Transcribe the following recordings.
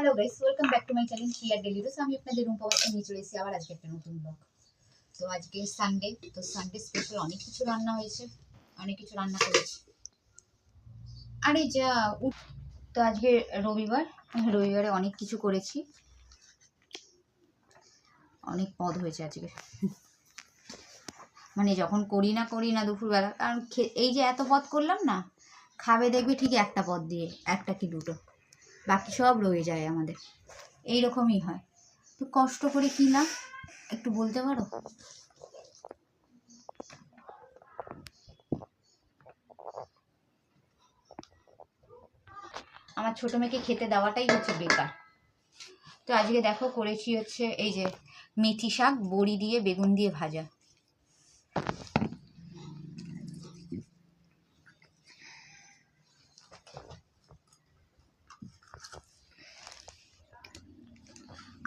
Hello guys, welcome back to my channel শিয়ার daily rose. আমি আপনাদের রুম্পা বাচ্চা নিয়ে চলে এসেছি আবার আজকে একটা নতুন ব্লগ। তো আজকে সানডে, তো সানডে স্পেশাল অনেক কিছু রান্না হয়েছে, অনেক কিছু রান্না করেছি। আরে যা তো আজকে রবিবারে অনেক কিছু করেছি, অনেক পদ হয়েছে আজকে। মানে যখন করি না দুপুরবেলা, কারণ এই যে এত পদ করলাম না, খাবে দেখবে ঠিক একটা পদ দিয়ে, একটা কি দুটো, বাকি সব রয়ে যায় আমাদের। এইরকমই হয়। তো কষ্ট করে কিনা একটু বলতে পারো? আমার ছোট মেয়েকে খেতে দেওয়াটাই হচ্ছে বেকার। তো আজকে দেখো করেছি হচ্ছে এই যে মেথি শাক, বড়ি দিয়ে বেগুন দিয়ে ভাজা।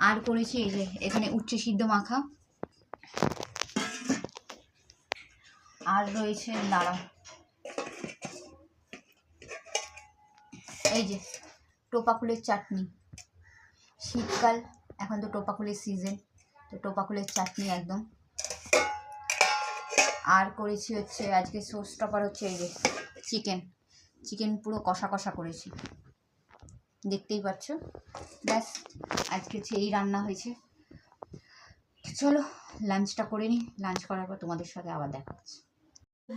আর করেছি এই যে এখানে উচ্ছে সিদ্ধ মাখা, আর রয়েছে দাঁড়া এই যে টোপা ফুলের চাটনি। শীতকাল, এখন তো টোপা ফুলের সিজন, তো টোপা ফুলের চাটনি একদম। আর করেছি হচ্ছে আজকে সোস টপার হচ্ছে এই যে চিকেন পুরো কষা কষা করেছি, দেখতেই পাচ্ছ। ব্যাস, আজকে হচ্ছে এই রান্না হয়েছে। চলো লাঞ্চটা করে নিই, লাঞ্চ করার পর তোমাদের সাথে আবার দেখা হচ্ছে।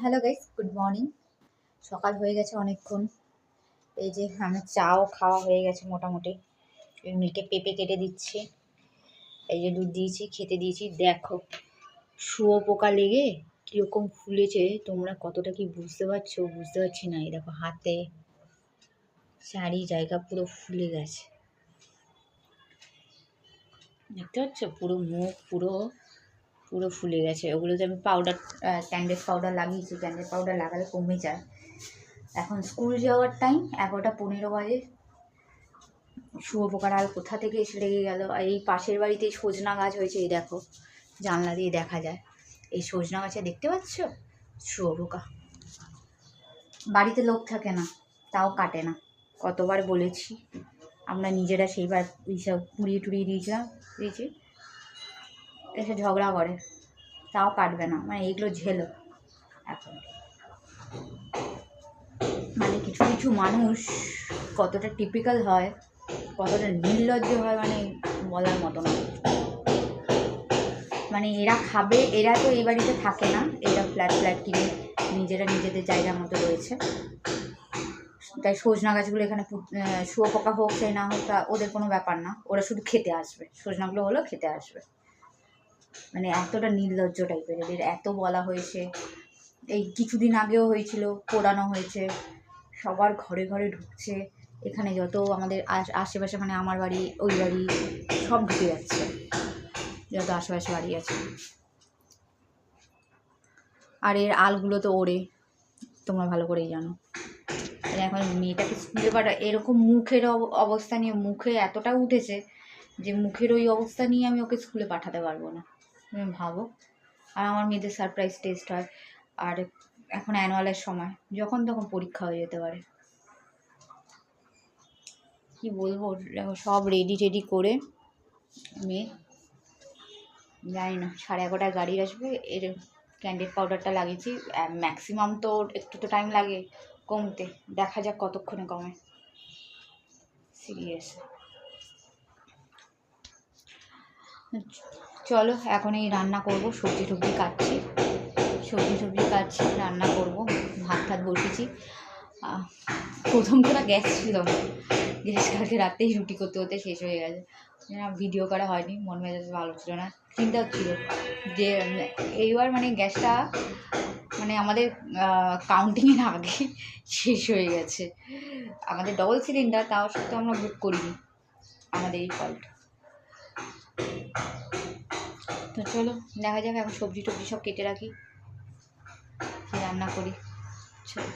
Hello guys, good morning. সকাল হয়ে গেছে অনেকক্ষণ। এই যে আমার চাও খাওয়া হয়ে গেছে মোটামুটি। মেয়েকে পেঁপে কেটে দিচ্ছি, এই যে দুধ দিয়েছি, খেতে দিয়েছি। দেখো শুয়োপোকা লেগে কীরকম ফুলেছে, তোমরা কতটা কি বুঝতে পারছো বুঝতে পারছি না। এই দেখো হাতে চারি জায়গা পুরো ফুলে গেছে, দেখতে পাচ্ছ? পুরো মুখ পুরো পুরো ফুলে গেছে। ওগুলোতে আমি পাউডার, ক্যান্ডেড পাউডার লাগিয়েছি। ক্যান্ডেড পাউডার লাগালে কমে যায়। এখন স্কুল যাওয়ার টাইম, 11:15 বাজে। শুয়োপোকার আর কোথা থেকে এসে লেগে গেল। আর এই পাশের বাড়িতে সজনা গাছ হয়েছে, এই দেখো জানলা দিয়ে দেখা যায়। এই সজনা গাছে দেখতে পাচ্ছ শুয়োপোকা। বাড়িতে লোক থাকে না, তাও কাটে না। কতবার বলেছি, আমরা নিজেরা সেইবার এইসব পুড়িয়ে টুড়িয়ে দিয়েছি, এসে ঝগড়া করে, তাও কাটবে না। মানে এগুলো ঝেলো এখন। মানে কিছু কিছু মানুষ কতটা টিপিক্যাল হয়, কতটা নির্লজ্জ হয়, মানে বলার মতো না। মানে এরা খাবে, এরা তো এই বাড়িতে থাকে না, এরা ফ্ল্যাট কিনে নিজেরা নিজেদের জায়গা মতো রয়েছে। তাই সজনা গাছগুলো এখানে শুয়োপোকা হোক চাই না হোক, তা ওদের কোনো ব্যাপার না, ওরা শুধু খেতে আসবে। সজনাগুলো হলো খেতে আসবে। মানে এতটা নির্লজ্জ টাইপের এদের, এত বলা হয়েছে। এই কিছুদিন আগেও হয়েছিল, পোড়ানো হয়েছে, সবার ঘরে ঘরে ঢুকছে। এখানে যত আমাদের আশেপাশে, মানে আমার বাড়ি, ওই বাড়ি, সব ঢুকে যাচ্ছে, যত আশেপাশে বাড়ি আছে। আর এর আলগুলো তো ওড়ে, তোমরা ভালো করেই জানো। এখন মেয়েটাকে স্কুলে পাঠা, এরকম মুখের অবস্থা নিয়ে, মুখে এতটা উঠেছে যে মুখের ওই অবস্থা নিয়ে আমি ওকে স্কুলে পাঠাতে পারবো না, তুমি ভাবো। আর আমার মেয়েদের সারপ্রাইজ টেস্ট হয়, আর এখন অ্যানুয়ালের সময়, যখন তখন পরীক্ষা হয়ে যেতে পারে। কি বলবো, সব রেডি করে মেয়ে, জানি না 11:30 গাড়ি আসবে। এর ক্যান্ডেড পাউডারটা লাগিয়েছি, ম্যাক্সিমাম তো একটু তো টাইম লাগে কমতে, দেখা যাক কতক্ষণে কমে। সিরিয়াস। চলো এখন এই রান্না করব, সবজি টবজি কাটছি, রান্না করব। ভাত বসেছি। প্রথম তো গ্যাস ছিল না, গ্যাস কালকে রাতেই রুটি করতে শেষ হয়ে গেছে। ভিডিও করা হয়নি, মন মেজাজ ভালো ছিল না। চিন্তা হচ্ছিল যে এইবার মানে গ্যাসটা মানে আমাদের কাউন্টিংয়ের আগে শেষ হয়ে গেছে। আমাদের ডবল সিলিন্ডার, তাও সত্ত্বেও আমরা বুক করিনি, আমাদের এই ফল্ট। তো চলো দেখা যাক, এখন সবজি টবজি সব কেটে রাখি, রান্না করি। চলো।